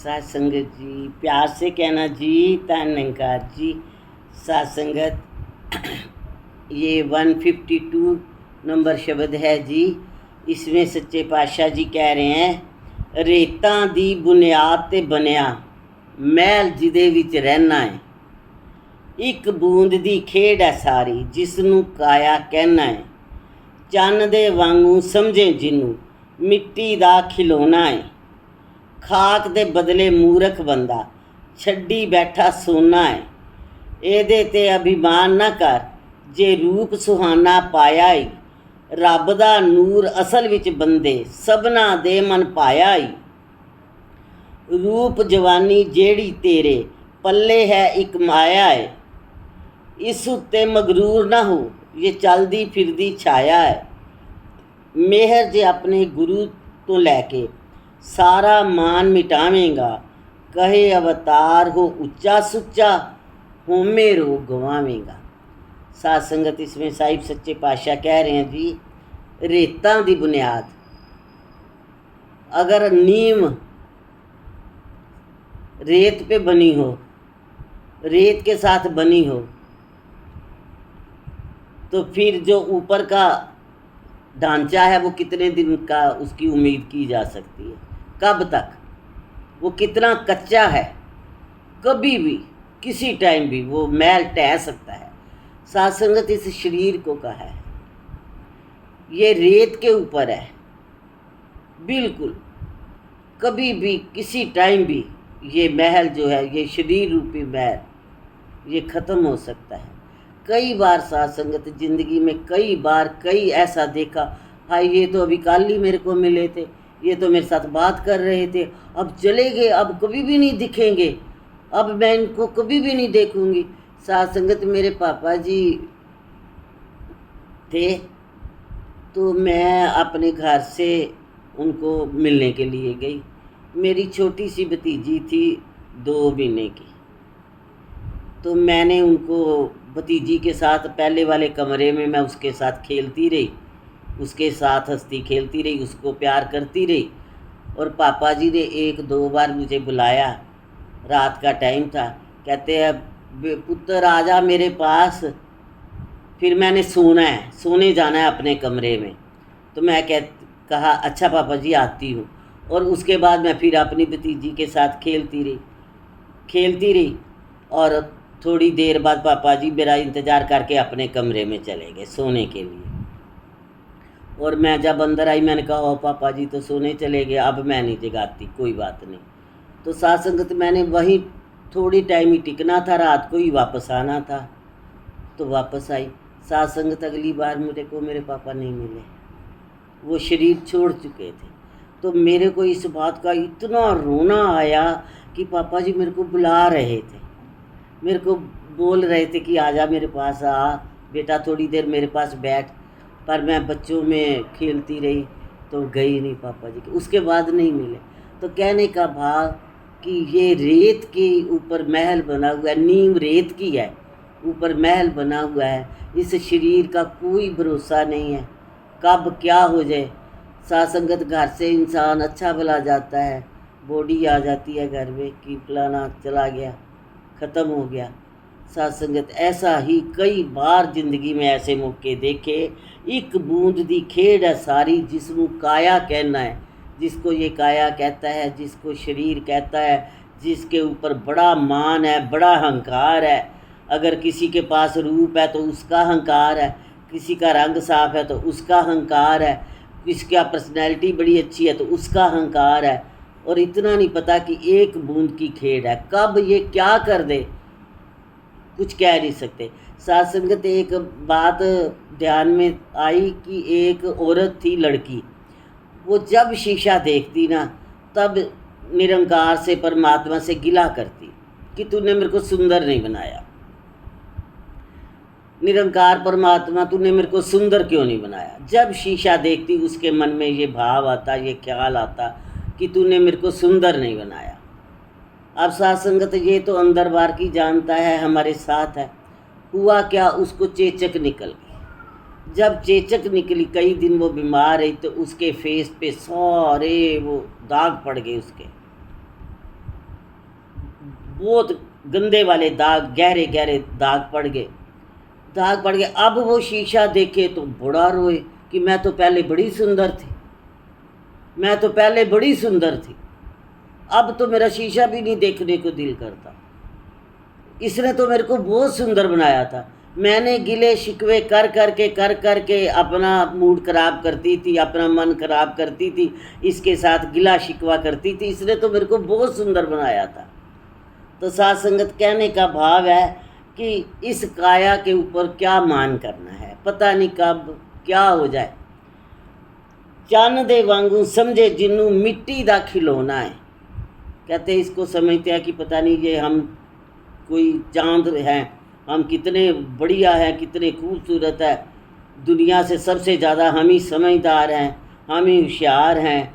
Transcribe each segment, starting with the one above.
सात संगत जी, प्यार से कहना जी, धन निरंकार जी। सात संगत ये 152 नंबर शब्द है जी। इसमें सच्चे पातशाह जी कह रहे हैं, रेतां दी बुनियाद ते बनिया महल जिदे विच रहना है, एक बूंद दी खेड है सारी जिसनू काया कहना है, चन्न दे वांगू समझे जिनू मिट्टी दा खिलौना है, खाक दे बदले मूरख बंदा छड्डी बैठा सोना है, एदे ते अभिमान ना कर जे रूप सुहाना पाया ही, रब दा नूर असल विच बंदे सबना दे मन पाया ही, रूप जवानी जेड़ी तेरे पल्ले है एक माया है, इस उत्ते मगरूर ना हो ये चलदी फिरदी छाया है, मेहर जे अपने गुरु तो लैके सारा मान मिटावेंगा, कहे अवतार हो उच्चा सुच्चा होमे रो गवावेंगा। सात संगत इसमें साहिब सच्चे पातशाह कह रहे हैं जी, रेतां दी बुनियाद अगर नीम रेत पे बनी हो, रेत के साथ बनी हो, तो फिर जो ऊपर का ढांचा है वो कितने दिन का उसकी उम्मीद की जा सकती है, कब तक, वो कितना कच्चा है, कभी भी किसी टाइम भी वो महल ढह सकता है। सात संगत इस शरीर को कहा है, ये रेत के ऊपर है, बिल्कुल कभी भी किसी टाइम भी ये महल जो है, ये शरीर रूपी महल ये ख़त्म हो सकता है। कई बार सात संगत ज़िंदगी में कई ऐसा देखा, हाय ये तो अभी कल ही मेरे को मिले थे, ये तो मेरे साथ बात कर रहे थे, अब चले गए, अब कभी भी नहीं दिखेंगे, अब मैं इनको कभी भी नहीं देखूंगी। सात संगत मेरे पापा जी थे, तो मैं अपने घर से उनको मिलने के लिए गई। मेरी छोटी सी भतीजी थी 2 महीने की, तो मैंने उनको भतीजी के साथ पहले वाले कमरे में मैं उसके साथ खेलती रही, उसके साथ हंसती खेलती रही, उसको प्यार करती रही। और पापा जी ने 1-2 बार मुझे बुलाया, रात का टाइम था, कहते हैं पुत्र आ जा मेरे पास। फिर मैंने सोने जाना है अपने कमरे में, तो मैं कहा अच्छा पापा जी आती हूँ। और उसके बाद मैं फिर अपनी भतीजी के साथ खेलती रही और थोड़ी देर बाद पापा जी मेरा इंतज़ार करके अपने कमरे में चले गए सोने के लिए। और मैं जब अंदर आई मैंने कहा ओ पापा जी तो सोने चले गए, अब मैं नहीं जगाती, कोई बात नहीं। तो सात संगत मैंने वहीं थोड़ी टाइम ही टिकना था, रात को ही वापस आना था, तो वापस आई। सात संगत अगली बार मेरे पापा नहीं मिले, वो शरीर छोड़ चुके थे। तो मेरे को इस बात का इतना रोना आया कि पापा जी मेरे को बुला रहे थे, मेरे को बोल रहे थे कि आजा मेरे पास, आ बेटा थोड़ी देर मेरे पास बैठ, पर मैं बच्चों में खेलती रही तो गई नहीं पापा जी के। उसके बाद नहीं मिले। तो कहने का भाव कि ये रेत के ऊपर महल बना हुआ है, नींव रेत की है, ऊपर महल बना हुआ है, इस शरीर का कोई भरोसा नहीं है, कब क्या हो जाए। सात संगत घर से इंसान अच्छा भला जाता है, बॉडी आ जाती है घर में कि फलाना चला गया, ख़त्म हो गया। सात संगत ऐसा ही कई बार ज़िंदगी में ऐसे मौके देखे। एक बूंद दी खेड है सारी जिसनू काया कहना है, जिसको ये काया कहता है, जिसको शरीर कहता है, जिसके ऊपर बड़ा मान है, बड़ा अहंकार है। अगर किसी के पास रूप है तो उसका अहंकार है, किसी का रंग साफ है तो उसका अहंकार है, किसी का पर्सनैलिटी बड़ी अच्छी है तो उसका अहंकार है। और इतना नहीं पता कि एक बूंद की खेड है, कब ये क्या कर दे कुछ कह नहीं सकते। सात संगत एक बात ध्यान में आई कि एक औरत थी, लड़की, वो जब शीशा देखती ना तब निरंकार से परमात्मा से गिला करती कि तूने मेरे को सुंदर नहीं बनाया, निरंकार परमात्मा तूने मेरे को सुंदर क्यों नहीं बनाया। जब शीशा देखती उसके मन में ये भाव आता, ये ख्याल आता कि तूने मेरे को सुंदर नहीं बनाया। अब सात संगत ये तो अंदर बार की जानता है, हमारे साथ है। हुआ क्या, उसको चेचक निकल गई। जब चेचक निकली, कई दिन वो बीमार रही, तो उसके फेस पे सारे वो दाग पड़ गए उसके। बहुत गंदे वाले दाग, गहरे गहरे दाग पड़ गए। अब वो शीशा देखे तो बड़ा रोए कि मैं तो पहले बड़ी सुंदर थी, अब तो मेरा शीशा भी नहीं देखने को दिल करता। इसने तो मेरे को बहुत सुंदर बनाया था। मैंने गिले शिकवे कर करके अपना मूड खराब करती थी, अपना मन खराब करती थी, इसके साथ गिला शिकवा करती थी। इसने तो मेरे को बहुत सुंदर बनाया था। तो साथ संगत कहने का भाव है कि इस काया के ऊपर क्या मान करना है, पता नहीं कब क्या हो जाए। चन्न दे वांगू समझे जिन्नू मिट्टी दा खिलौना है। कहते इसको समझते हैं कि पता नहीं ये हम कोई चांद हैं, हम कितने बढ़िया हैं, कितने खूबसूरत है, दुनिया से सबसे ज़्यादा हम ही समझदार हैं, हम ही होशियार हैं।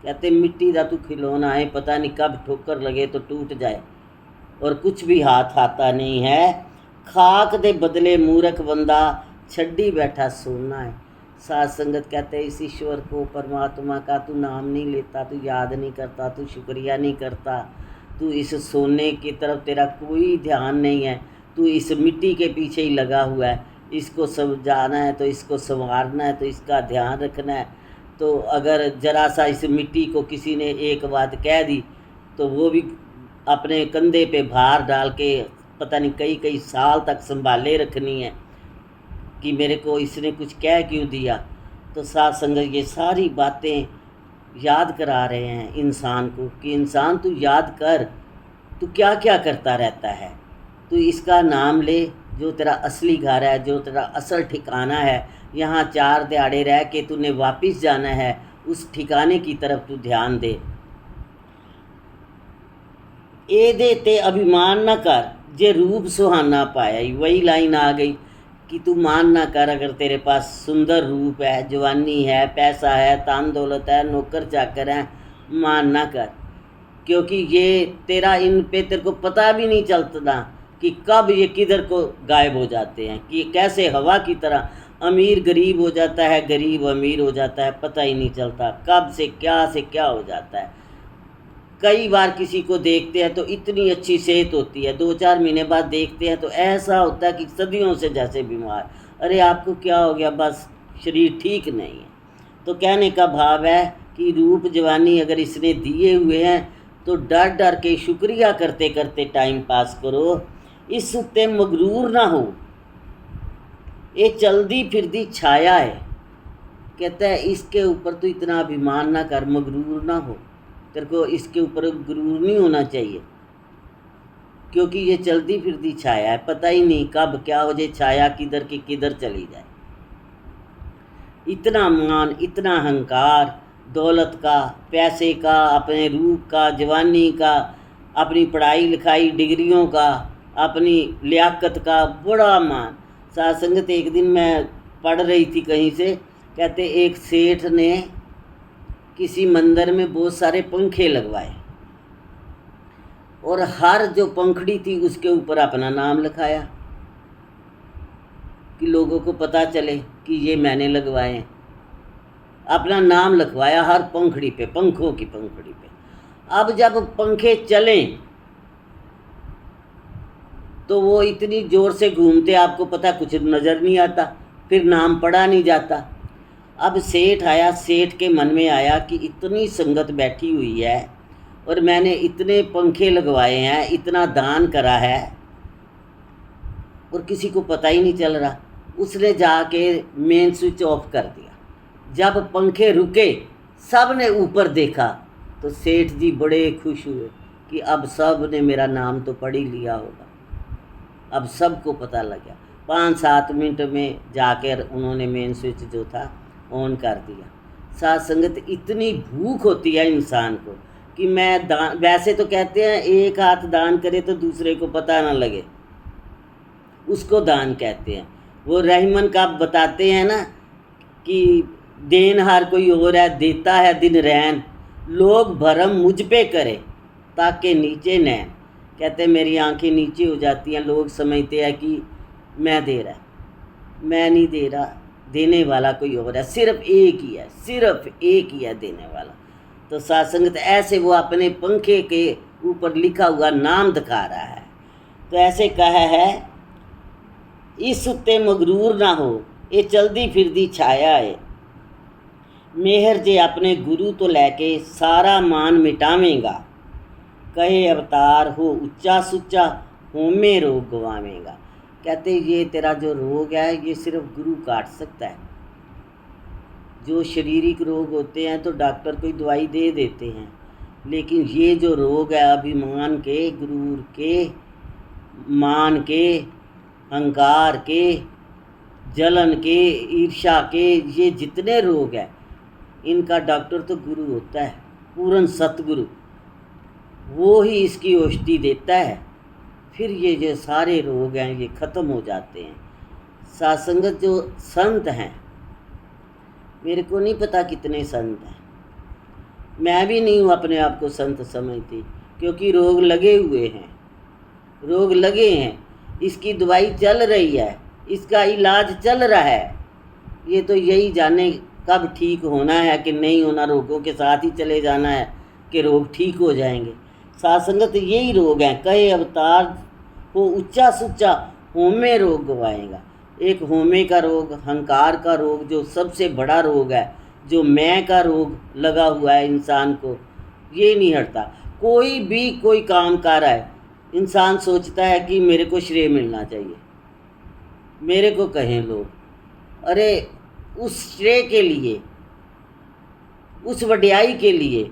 कहते मिट्टी दा तू खिलौना है, पता नहीं कब ठोकर लगे तो टूट जाए, और कुछ भी हाथ आता नहीं है। खाक दे बदले मूर्ख बंदा छड्डी बैठा सोना है। साथ संगत कहते इस ईश्वर को, परमात्मा का तू नाम नहीं लेता, तू याद नहीं करता, तू शुक्रिया नहीं करता, तू इस सोने की तरफ तेरा कोई ध्यान नहीं है, तू इस मिट्टी के पीछे ही लगा हुआ है। इसको समझाना है तो इसको संवारना है तो इसका ध्यान रखना है। तो अगर जरा सा इस मिट्टी को किसी ने एक बात कह दी तो वो भी अपने कंधे पे भार डाल के पता नहीं कई कई साल तक संभाले रखनी है कि मेरे को इसने कुछ कह क्यों दिया। तो साथ संगत ये सारी बातें याद करा रहे हैं इंसान को कि इंसान तू याद कर, तू क्या क्या करता रहता है, तू इसका नाम ले जो तेरा असली घर है, जो तेरा असल ठिकाना है। यहाँ 4 दिहाड़े रह के तूने वापस जाना है, उस ठिकाने की तरफ तू ध्यान दे। एदे ते अभिमान न कर जे रूप सुहाना पाया। वही लाइन आ गई कि तू मान ना कर अगर तेरे पास सुंदर रूप है, जवानी है, पैसा है, तान दौलत है, नौकर चाकर है, मान ना कर, क्योंकि ये तेरा इन पे तेरे को पता भी नहीं चलता कि कब ये किधर को गायब हो जाते हैं, कि कैसे हवा की तरह अमीर गरीब हो जाता है, गरीब अमीर हो जाता है, पता ही नहीं चलता कब से क्या हो जाता है। कई बार किसी को देखते हैं तो इतनी अच्छी सेहत होती है, 2-4 महीने बाद देखते हैं तो ऐसा होता है कि सदियों से जैसे बीमार, अरे आपको क्या हो गया, बस शरीर ठीक नहीं है। तो कहने का भाव है कि रूप जवानी अगर इसने दिए हुए हैं तो डर डर के शुक्रिया करते करते टाइम पास करो, इस उत्ते मगरूर ना हो। ये चलती फिरती छाया है, कहता है इसके ऊपर तो इतना अभिमान ना कर, मगरूर ना हो, तेरे को इसके ऊपर गुरूर नहीं होना चाहिए, क्योंकि ये चलती फिरती छाया है, पता ही नहीं कब क्या हो जाए, छाया किधर की किधर चली जाए। इतना मान, इतना अहंकार, दौलत का, पैसे का, अपने रूप का, जवानी का, अपनी पढ़ाई लिखाई डिग्रियों का, अपनी लियाकत का बड़ा मान। साथ संगत एक दिन मैं पढ़ रही थी कहीं से, कहते एक सेठ ने किसी मंदिर में बहुत सारे पंखे लगवाए और हर जो पंखड़ी थी उसके ऊपर अपना नाम लिखाया कि लोगों को पता चले कि ये मैंने लगवाए हैं। अपना नाम लिखवाया हर पंखड़ी पे, पंखों की पंखड़ी पे। अब जब पंखे चलें तो वो इतनी ज़ोर से घूमते, आपको पता कुछ नज़र नहीं आता, फिर नाम पढ़ा नहीं जाता। अब सेठ आया, सेठ के मन में आया कि इतनी संगत बैठी हुई है और मैंने इतने पंखे लगवाए हैं, इतना दान करा है और किसी को पता ही नहीं चल रहा। उसने जाके मेन स्विच ऑफ कर दिया। जब पंखे रुके, सब ने ऊपर देखा तो सेठ जी बड़े खुश हुए कि अब सब ने मेरा नाम तो पढ़ ही लिया होगा, अब सबको पता लग गया। 5-7 मिनट में जाकर उन्होंने मेन स्विच जो था ऑन कर दिया। साथ संगत इतनी भूख होती है इंसान को कि मैं दान, वैसे तो कहते हैं एक हाथ दान करे तो दूसरे को पता ना लगे, उसको दान कहते हैं। वो रहमन का बताते हैं ना कि देनहार कोई और है, देता है दिन रैन, लोग भरम मुझ पे करे ताकि नीचे नैन। कहते मेरी आंखें नीचे हो जाती हैं, लोग समझते हैं कि मैं दे रहा, मैं नहीं दे रहा, देने वाला कोई और है, सिर्फ एक ही है देने वाला। तो साथ संगत ऐसे वो अपने पंखे के ऊपर लिखा हुआ नाम दिखा रहा है। तो ऐसे कहा है, इस उत्ते मगरूर ना हो, ये चलदी फिरदी छाया है। मेहर जे अपने गुरु तो लैके सारा मान मिटावेगा। कहे अवतार हो उच्चा सुच्चा, होमे रोग गवावेगा। कहते ये तेरा जो रोग है ये सिर्फ गुरु काट सकता है। जो शारीरिक रोग होते हैं तो डॉक्टर कोई दवाई दे देते हैं, लेकिन ये जो रोग है अभिमान के, गुरूर के, मान के, अहंकार के, जलन के, ईर्ष्या के, ये जितने रोग हैं इनका डॉक्टर तो गुरु होता है, पूर्ण सतगुरु। वो ही इसकी औषधि देता है, फिर ये जो सारे रोग हैं ये ख़त्म हो जाते हैं। सासंगत जो संत हैं, मेरे को नहीं पता कितने संत हैं, मैं भी नहीं हूँ अपने आप को संत समझती, क्योंकि रोग लगे हुए हैं, रोग लगे हैं, इसकी दवाई चल रही है, इसका इलाज चल रहा है। ये तो यही जाने कब ठीक होना है कि नहीं होना, रोगों के साथ ही चले जाना है कि रोग ठीक हो जाएंगे। सासंगत यही रोग हैं। कहे अवतार हो उच्चा सुच्चा, होमे रोग गवाएगा। एक होमे का रोग, अहंकार का रोग जो सबसे बड़ा रोग है, जो मैं का रोग लगा हुआ है इंसान को, ये नहीं हटता। कोई भी कोई काम कर रहा है, इंसान सोचता है कि मेरे को श्रेय मिलना चाहिए, मेरे को कहें लोग। अरे उस श्रेय के लिए, उस वड्याई के लिए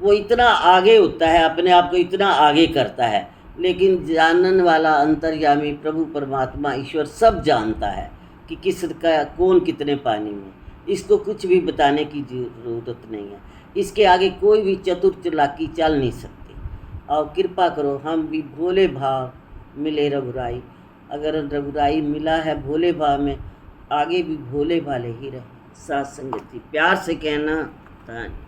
वो इतना आगे होता है, अपने आप को इतना आगे करता है, लेकिन जानन वाला अंतर्यामी प्रभु परमात्मा ईश्वर सब जानता है कि किस का कौन कितने पानी में। इसको कुछ भी बताने की ज़रूरत नहीं है, इसके आगे कोई भी चतुर चालाकी चल नहीं सकती। और कृपा करो हम भी भोले भाव मिले रघुराई। अगर रघुराई मिला है भोले भाव में, आगे भी भोले भाले ही रहे। साथ संगति प्यार से कहना। धन्यवाद।